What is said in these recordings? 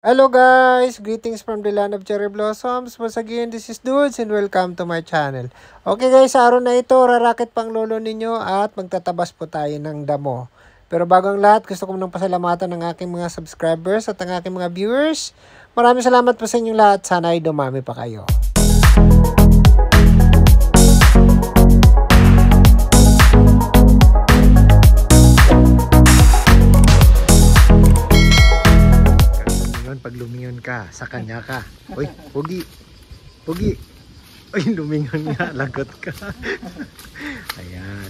Hello guys! Greetings from the land of cherry blossoms. Once again, this is Dudes and welcome to my channel. Okay guys, sa araw na ito, rarakit pang lolo ninyo at magtatabas po tayo ng damo. Pero bago ang lahat, gusto ko munang pasalamatan ng aking mga subscribers at ang aking mga viewers. Maraming salamat po sa inyong lahat. Sana ay dumami pa kayo. Pag lumingon ka, sa kanya ka. Uy, Pugi! Pugi! Uy, lumingon nga, lagot ka. Ayan.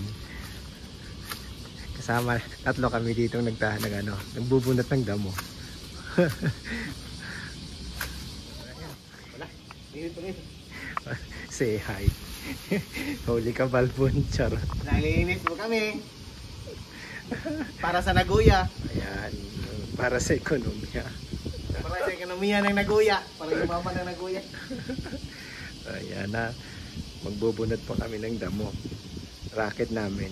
Kasama, tatlo kami dito nagbubunot ng damo. Say hi. Huli ka, Balbon. Charot. Nalinis mo kami. Para sa Nagoya. Ayan. Para sa ekonomiya. Para sa ekonomiya ng Nagoya. Para yumaman ng Nagoya. Ayan na. Magbubunot pa kami ng damo. Racket namin.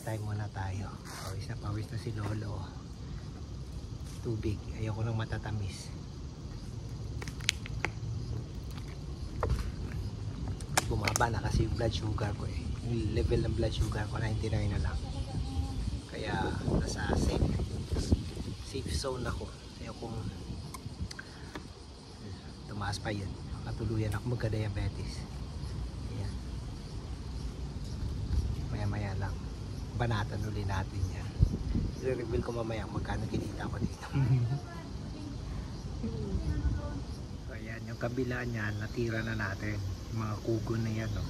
Time muna tayo. Pawis na si Lolo. Tubig. Ayoko nang matatamis. Bumaba na kasi yung blood sugar ko eh. Yung level ng blood sugar ko 99 na lang. Kaya nasa safe zone ako. Ayokong tumaas pa yun. Katuluyan ako magka-diabetes. Ayan. Maya-maya lang. Banatan ulit natin yan. I-reveal ko mamaya magkano kinita ko dito. So, ayan, yung kabila niyan natira na natin yung mga kugon na yan, no?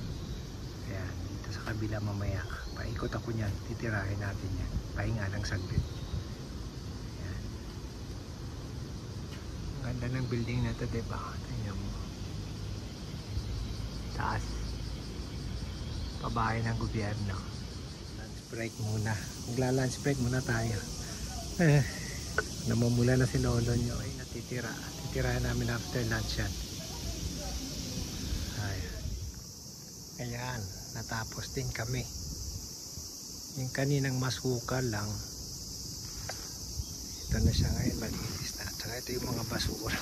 Ayan, dito sa kabila mamaya paikot ako niyan, titirahin natin yan, pahinga ng saglit. Ayan. Ang ganda ng building na ito, diba? Tingnan mo, taas, pabahay ng gobyerno. Break muna. Magla-lunch break muna tayo. Namumula na si Lolo nyo. Ay, natitira. Titirahan namin after lunch yan. Ayan. Natapos din kami. Yung kaninang masukal lang. Ito na siya ngayon. Malinis na. Tsaka ito yung mga basura.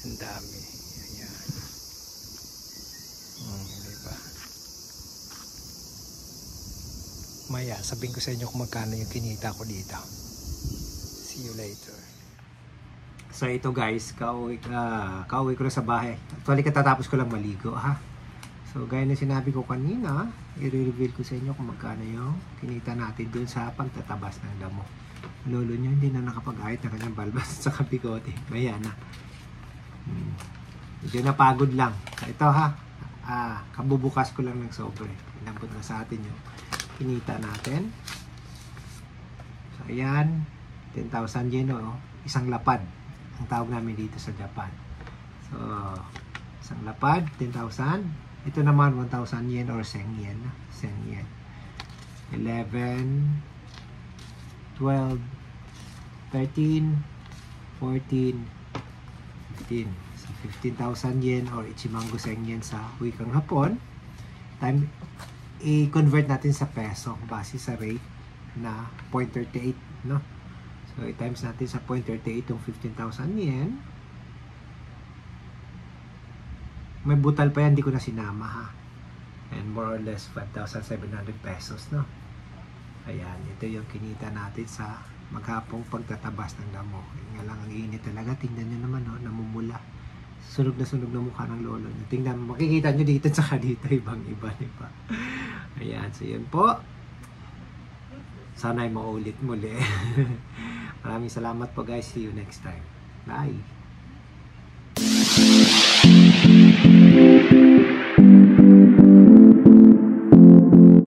Ang dami. Ayan. Diba? Maya, sabihin ko sa inyo kung magkano yung kinita ko dito. See you later. So ito guys, kauwi ko na sa bahay. Actually katatapos ko lang maligo ha. So gaya na sinabi ko kanina, i-reveal ko sa inyo kung magkano yung kinita natin dun sa pagtatabas ng damo. Lolo nyo hindi na nakapag-ahit na kanyang balbas sa bigote. Maya na. Medyo napagod lang. So ito ha, kabubukas ko lang ng sobre. Inabot na sa atin yung kinita natin. So ayan, 10,000 yen o isang lapad ang tawag namin dito sa Japan. So isang lapad 10,000. Ito naman 1,000 yen or 10 yen. 10 yen. 11 12 13 14 15. So 15,000 yen or ichimango 10 yen sa wikang Hapon. Time i-convert natin sa peso base sa rate na 0.38, no? So i-times natin sa 0.38 yung 15,000 yen. May butal pa yan, hindi ko na sinama ha. Ayan, more or less 5,700 pesos, no? Ayan, ito yung kinita natin sa maghapong pagtatabas ng damo. Nga lang, ang init talaga. Tingnan nyo naman, no? Namumula. Sunog na mukha ng lolo nyo. Tingnan, makikita nyo dito tsaka dito. Ibang-iba, diba? Ayan, so yun po. Sana ay maulit muli. Maraming salamat po guys. See you next time. Bye!